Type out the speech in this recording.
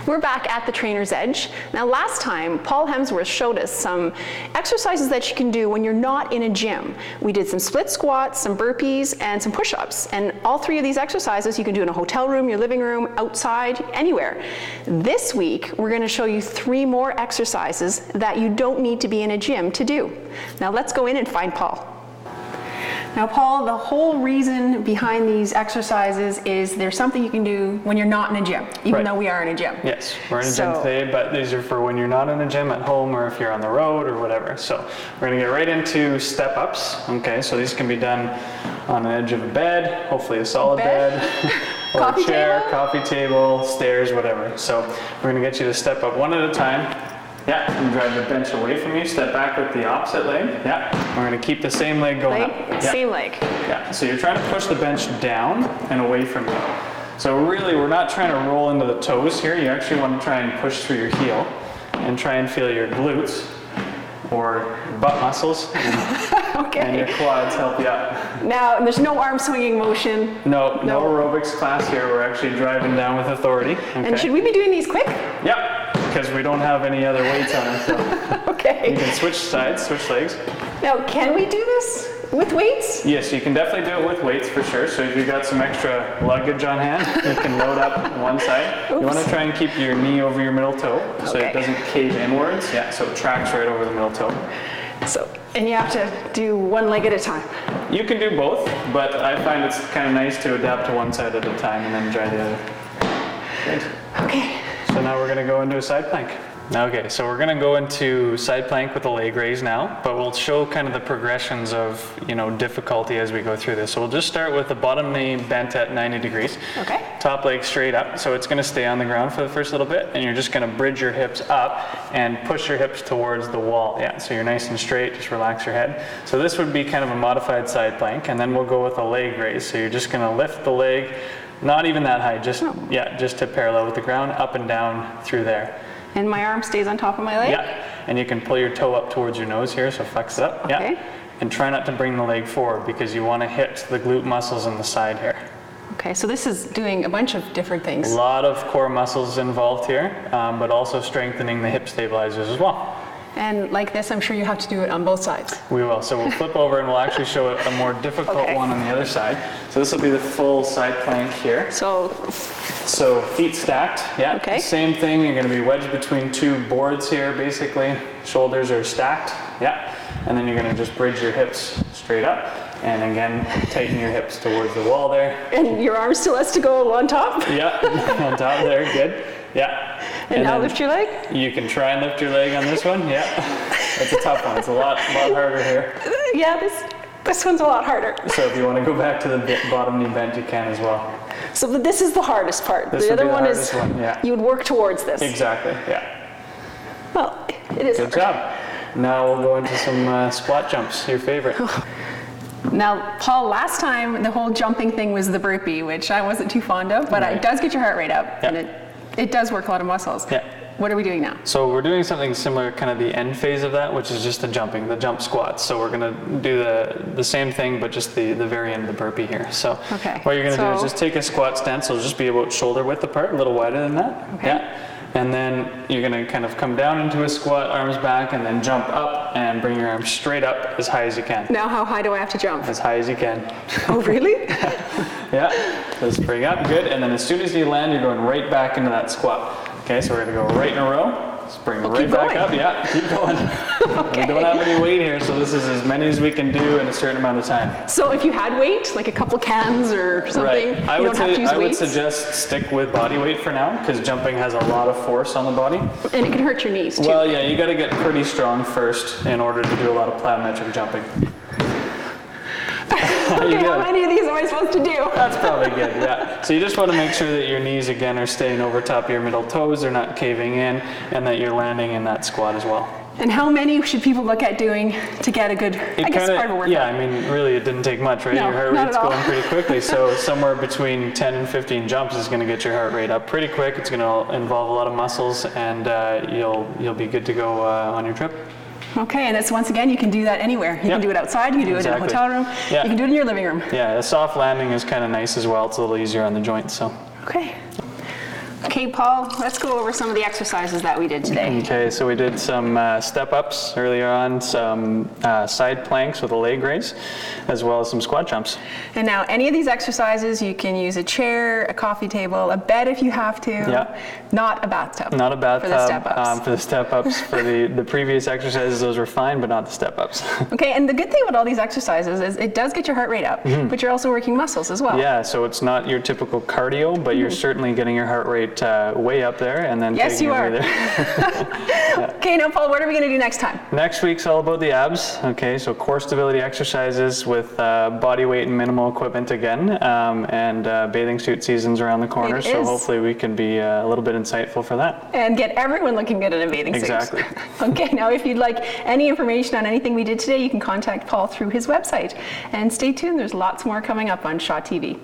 We're back at the Trainer's Edge. Now last time, Paul Hemsworth showed us some exercises that you can do when you're not in a gym. We did some split squats, some burpees, and some push-ups. And all three of these exercises you can do in a hotel room, your living room, outside, anywhere. This week, we're gonna show you 3 more exercises that you don't need to be in a gym to do. Now let's go in and find Paul. Now Paul, the whole reason behind these exercises is there's something you can do when you're not in a gym, even though we are in a gym. Yes, we're in a gym today, but these are for when you're not in a gym, at home, or if you're on the road or whatever. So we're gonna get right into step ups. Okay, so these can be done on an edge of a bed, hopefully a solid bed, or a chair, coffee table, stairs, whatever. So we're gonna get you to step up one at a time. Yeah, and drive the bench away from you. Step back with the opposite leg. Yeah, we're going to keep the same leg going up. Yeah. Same leg. Yeah, so you're trying to push the bench down and away from you. So really, we're not trying to roll into the toes here. You actually want to try and push through your heel and try and feel your glutes or butt muscles and your quads help you up. Now, there's no arm swinging motion. No aerobics class here. We're actually driving down with authority. Okay. And should we be doing these quick? Yep. Because we don't have any other weights on us. So okay. You can switch sides, switch legs. Now, can we do this with weights? Yes, you can definitely do it with weights for sure. So if you've got some extra luggage on hand, you can load up one side. Oops. You want to try and keep your knee over your middle toe so it doesn't cave inwards. Yeah, so it tracks right over the middle toe. So, and you have to do one leg at a time. You can do both, but I find it's kind of nice to adapt to one side at a time and then try the other. Good. Okay. So now we're going to go into a side plank. Okay, so we're going to go into side plank with a leg raise now, but we'll show kind of the progressions of, difficulty as we go through this. So we'll just start with the bottom knee bent at 90 degrees. Okay. Top leg straight up, so it's going to stay on the ground for the first little bit, and you're just going to bridge your hips up and push your hips towards the wall. Yeah, so you're nice and straight, just relax your head. So this would be kind of a modified side plank, and then we'll go with a leg raise. So you're just going to lift the leg, not even that high, just to parallel with the ground, up and down through there. And my arm stays on top of my leg? Yeah, and you can pull your toe up towards your nose here, so flex it up. Okay. Yeah, and try not to bring the leg forward because you want to hit the glute muscles on the side here. Okay, so this is doing a bunch of different things. A lot of core muscles involved here, but also strengthening the hip stabilizers as well. And like this, I'm sure you have to do it on both sides. We will. So we'll flip over and we'll actually show a more difficult one on the other side. So this will be the full side plank here. So feet stacked. Yeah. Okay. Same thing. You're going to be wedged between 2 boards here, basically. Shoulders are stacked. Yeah. And then you're going to just bridge your hips straight up. And again, tighten your hips towards the wall there. And your arm still has to go on top? Yeah. On top there. Good. Yeah. And now lift your leg? You can try and lift your leg on this one. Yeah. It's a tough one. It's a lot harder here. Yeah, this one's a lot harder. So if you want to go back to the bottom knee bend, you can as well. So this is the hardest part. The other one is you would work towards this. Exactly, yeah. Well, it is Good job. Now we'll go into some squat jumps, your favorite. Now, Paul, last time the whole jumping thing was the burpee, which I wasn't too fond of, but it does get your heart rate up, and it does work a lot of muscles. Yeah. What are we doing now? So we're doing something similar, kind of the end phase of that, which is just the jump squats. So we're going to do the same thing, but just the very end of the burpee here. So what you're going to do is just take a squat stance. It'll just be about shoulder width apart, a little wider than that. Okay. Yeah. And then you're going to kind of come down into a squat, arms back, and then jump up and bring your arms straight up as high as you can. Now how high do I have to jump? As high as you can. Oh, really? Yeah. Just bring up, good. And then as soon as you land, you're going right back into that squat. Okay, so we're going to go right in a row. Just bring it right back up. Yeah, keep going. Okay. We don't have any weight here, so this is as many as we can do in a certain amount of time. So if you had weight, like a couple cans or something, I would suggest stick with body weight for now, because jumping has a lot of force on the body. And it can hurt your knees too. Well, yeah, you got to get pretty strong first in order to do a lot of plyometric jumping. Okay, how many of these am I supposed to do? That's probably good, yeah. So you just want to make sure that your knees, again, are staying over top of your middle toes, they're not caving in, and that you're landing in that squat as well. And how many should people look at doing to get a good, part of a workout? Yeah, I mean, really, it didn't take much, right? No, your heart rate's going pretty quickly, so somewhere between 10 and 15 jumps is going to get your heart rate up pretty quick. It's going to involve a lot of muscles, and you'll be good to go on your trip. Okay, and it's once again, you can do that anywhere. You can do it outside, you can do it in a hotel room, you can do it in your living room. Yeah, a soft landing is kind of nice as well. It's a little easier on the joints, so. Okay. Okay, Paul, let's go over some of the exercises that we did today. Okay, so we did some step ups earlier on, some side planks with a leg raise, as well as some squat jumps. And now any of these exercises, you can use a chair, a coffee table, a bed if you have to, not a bathtub. Not a bathtub. For the step ups. For the step ups, for the previous exercises, those were fine, but not the step ups. Okay, and the good thing about all these exercises is it does get your heart rate up, but you're also working muscles as well. Yeah, so it's not your typical cardio, but you're certainly getting your heart rate way up there, and then yes, taking you it are. away there. Okay, now Paul, what are we going to do next time? Next week's all about the abs. Okay, so core stability exercises with body weight and minimal equipment again, and bathing suit season's around the corner, so hopefully we can be a little bit insightful for that. And get everyone looking good in a bathing suit. Exactly. Okay, now if you'd like any information on anything we did today, you can contact Paul through his website. And stay tuned, there's lots more coming up on Shaw TV.